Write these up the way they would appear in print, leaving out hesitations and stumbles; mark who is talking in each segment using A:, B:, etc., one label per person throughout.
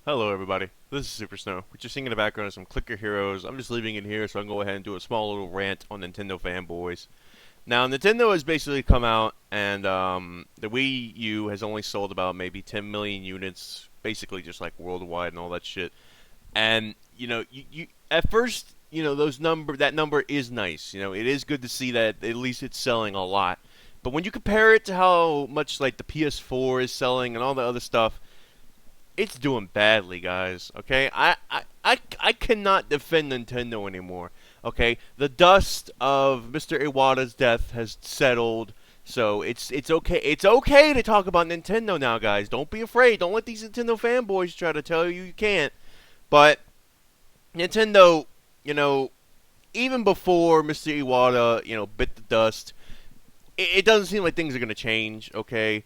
A: Hello everybody, this is Super Snow. What you're seeing in the background is some Clicker Heroes. I'm just leaving it here so I can go ahead and do a small little rant on Nintendo fanboys. Now, Nintendo has basically come out and the Wii U has only sold about maybe 10 million units, basically just like worldwide and all that shit. And, you at first, that number is nice. It is good to see that at least it's selling a lot. But when you compare it to how much like the PS4 is selling and all the other stuff, it's doing badly, guys. Okay, I cannot defend Nintendo anymore. Okay, the dust of Mr. Iwata's death has settled, so it's okay. It's okay to talk about Nintendo now, guys. Don't be afraid. Don't let these Nintendo fanboys try to tell you can't. But Nintendo, even before Mr. Iwata, bit the dust, it doesn't seem like things are gonna change. Okay,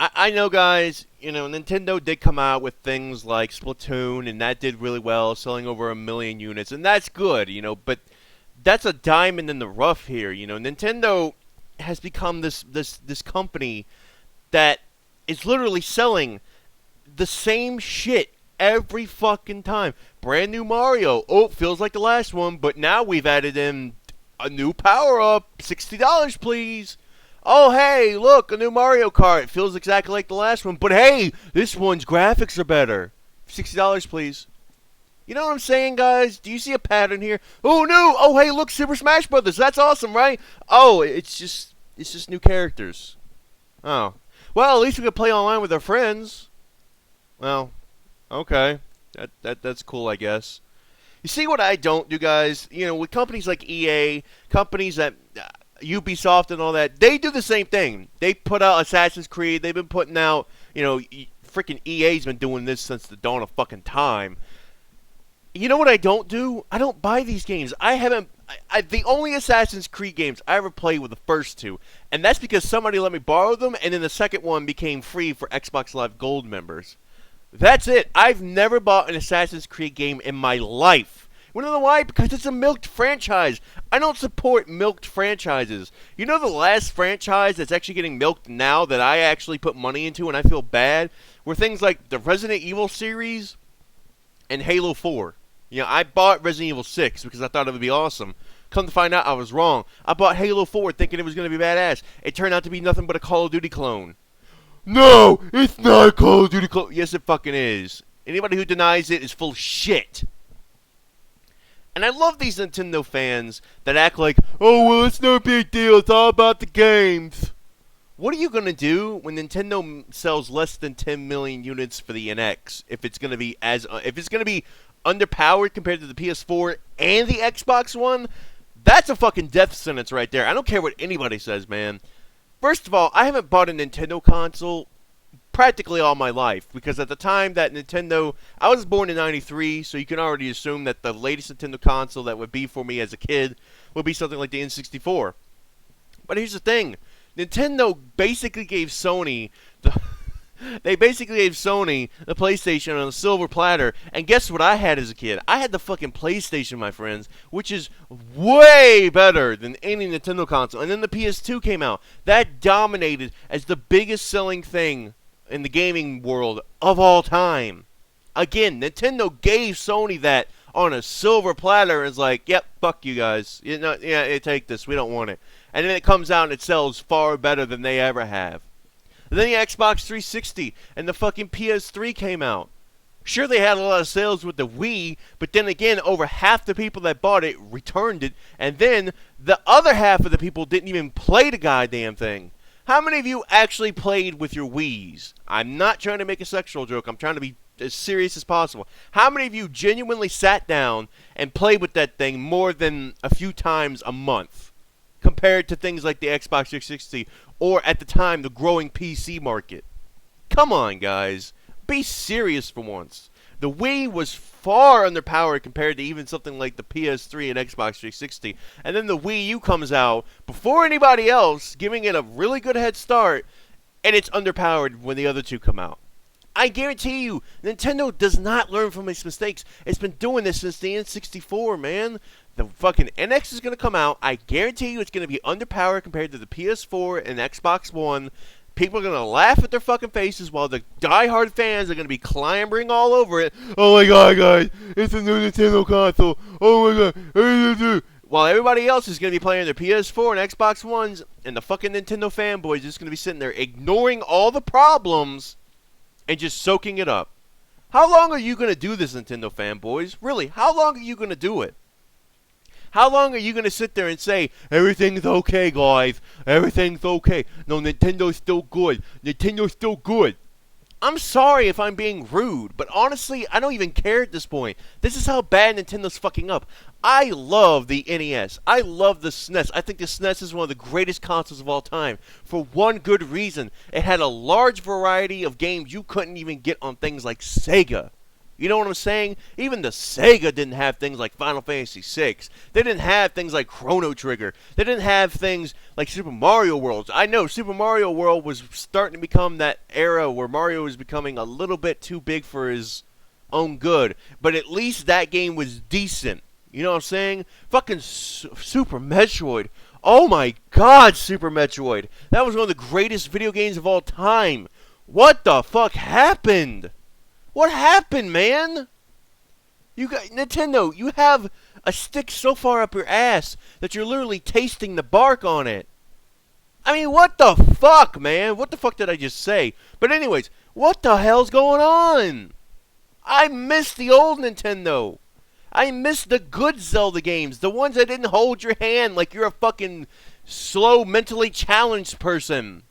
A: I know, guys, Nintendo did come out with things like Splatoon, and that did really well, selling over 1 million units, and that's good, but that's a diamond in the rough here. Nintendo has become this company that is literally selling the same shit every fucking time. Brand new Mario. Oh, feels like the last one, but now we've added in a new power-up. $60, please. Oh, hey, look, a new Mario Kart. It feels exactly like the last one, but hey, this one's graphics are better. $60, please. You know what I'm saying, guys? Do you see a pattern here? Oh, no! Oh, hey, look, Super Smash Brothers. That's awesome, right? Oh, it's just new characters. Oh. Well, at least we can play online with our friends. Well, okay. That's cool, I guess. You see what I don't do, guys? With companies like EA, companies that Ubisoft and all that, they do the same thing. They put out Assassin's Creed. They've been putting out, freaking EA's been doing this since the dawn of fucking time. You know what I don't do? I don't buy these games. I haven't. The only Assassin's Creed games I ever played were the first two, and that's because somebody let me borrow them, and then the second one became free for Xbox Live Gold members. That's it. I've never bought an Assassin's Creed game in my life. You know why? Because it's a milked franchise. I don't support milked franchises. You know the last franchise that's actually getting milked now that I actually put money into and I feel bad were things like the Resident Evil series and Halo 4. I bought Resident Evil 6 because I thought it would be awesome. Come to find out, I was wrong. I bought Halo 4 thinking it was going to be badass. It turned out to be nothing but a Call of Duty clone. No, it's not a Call of Duty clone. Yes, it fucking is. Anybody who denies it is full of shit. And I love these Nintendo fans that act like, oh, well, it's no big deal. It's all about the games. What are you going to do when Nintendo sells less than 10 million units for the NX? If it's going to be underpowered compared to the PS4 and the Xbox One, that's a fucking death sentence right there. I don't care what anybody says, man. First of all, I haven't bought a Nintendo console practically all my life, because at the time that I was born in 93, so you can already assume that the latest Nintendo console that would be for me as a kid would be something like the N64. But here's the thing. Nintendo basically gave Sony the PlayStation on a silver platter, and guess what I had as a kid? I had the fucking PlayStation, my friends, which is way better than any Nintendo console. And then the PS2 came out. That dominated as the biggest selling thing in the gaming world of all time. Again, Nintendo gave Sony that on a silver platter and is like, yep, fuck you guys. Take this. We don't want it. And then it comes out and it sells far better than they ever have. And then the Xbox 360 and the fucking PS3 came out. Sure, they had a lot of sales with the Wii, but then again, over half the people that bought it returned it, and then the other half of the people didn't even play the goddamn thing. How many of you actually played with your Wiis? I'm not trying to make a sexual joke. I'm trying to be as serious as possible. How many of you genuinely sat down and played with that thing more than a few times a month, compared to things like the Xbox 360 or, at the time, the growing PC market? Come on, guys. Be serious for once. The Wii was far underpowered compared to even something like the PS3 and Xbox 360. And then the Wii U comes out before anybody else, giving it a really good head start, and it's underpowered when the other two come out. I guarantee you, Nintendo does not learn from its mistakes. It's been doing this since the N64, man. The fucking NX is going to come out. I guarantee you it's going to be underpowered compared to the PS4 and Xbox One. People are going to laugh at their fucking faces while the diehard fans are going to be clamoring all over it. Oh my god, guys, it's a new Nintendo console. Oh my god. While everybody else is going to be playing their PS4 and Xbox Ones, and the fucking Nintendo fanboys are just going to be sitting there ignoring all the problems and just soaking it up. How long are you going to do this, Nintendo fanboys? Really, how long are you going to do it? How long are you going to sit there and say, everything's okay, guys, everything's okay. No, Nintendo's still good. Nintendo's still good. I'm sorry if I'm being rude, but honestly, I don't even care at this point. This is how bad Nintendo's fucking up. I love the NES. I love the SNES. I think the SNES is one of the greatest consoles of all time. For one good reason. It had a large variety of games you couldn't even get on things like Sega. You know what I'm saying? Even the Sega didn't have things like Final Fantasy VI. They didn't have things like Chrono Trigger. They didn't have things like Super Mario World. I know Super Mario World was starting to become that era where Mario was becoming a little bit too big for his own good. But at least that game was decent. You know what I'm saying? Fucking Super Metroid. Oh my god, Super Metroid. That was one of the greatest video games of all time. What the fuck happened? What happened, man? You got Nintendo, you have a stick so far up your ass that you're literally tasting the bark on it. I mean, what the fuck, man? What the fuck did I just say? But anyways, what the hell's going on? I miss the old Nintendo. I miss the good Zelda games, the ones that didn't hold your hand like you're a fucking slow, mentally challenged person.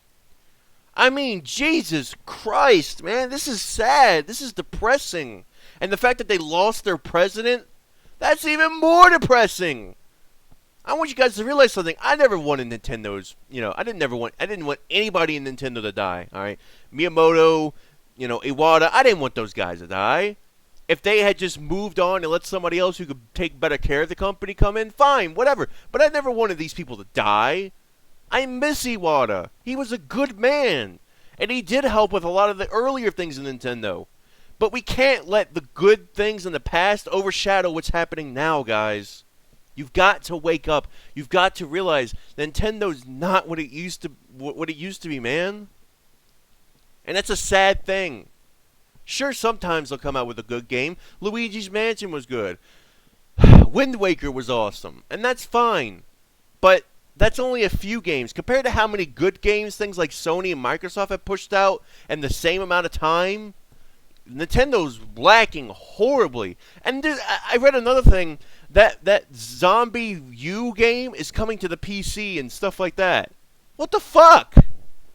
A: I mean, Jesus Christ, man, this is sad. This is depressing. And the fact that they lost their president, that's even more depressing. I want you guys to realize something. I never wanted Nintendo's, I didn't want anybody in Nintendo to die, all right? Miyamoto, Iwata, I didn't want those guys to die. If they had just moved on and let somebody else who could take better care of the company come in, fine, whatever. But I never wanted these people to die. I miss Iwata. He was a good man. And he did help with a lot of the earlier things in Nintendo. But we can't let the good things in the past overshadow what's happening now, guys. You've got to wake up. You've got to realize Nintendo's not what it used to be, man. And that's a sad thing. Sure, sometimes they'll come out with a good game. Luigi's Mansion was good. Wind Waker was awesome. And that's fine. But that's only a few games. Compared to how many good games things like Sony and Microsoft have pushed out in the same amount of time, Nintendo's lacking horribly. And I read another thing, that Zombie U game is coming to the PC and stuff like that. What the fuck?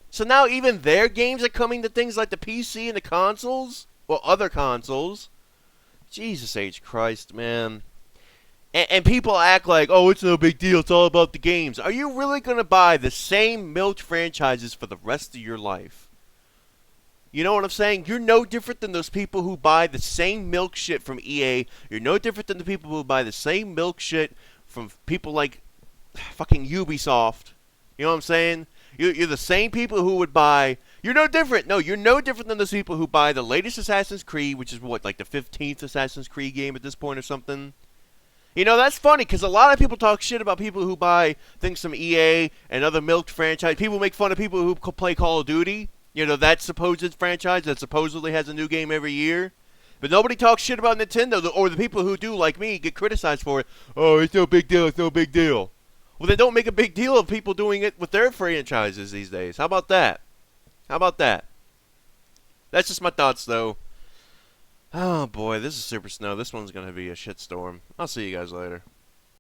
A: So now even their games are coming to things like the PC and the consoles? Well, other consoles. Jesus H. Christ, man. And people act like, oh, it's no big deal, it's all about the games. Are you really going to buy the same milk franchises for the rest of your life? You know what I'm saying? You're no different than those people who buy the same milk shit from EA. You're no different than the people who buy the same milk shit from people like fucking Ubisoft. You know what I'm saying? You're the same people who would buy... You're no different. No, you're no different than those people who buy the latest Assassin's Creed, which is what, like the 15th Assassin's Creed game at this point or something? You know, that's funny, because a lot of people talk shit about people who buy things from EA and other milked franchise. People make fun of people who play Call of Duty. You know, that supposed franchise that supposedly has a new game every year. But nobody talks shit about Nintendo, or the people who do, like me, get criticized for it. Oh, it's no big deal, it's no big deal. Well, then don't make a big deal of people doing it with their franchises these days. How about that? How about that? That's just my thoughts, though. Oh, boy, this is Super Snow. This one's going to be a shitstorm. I'll see you guys later.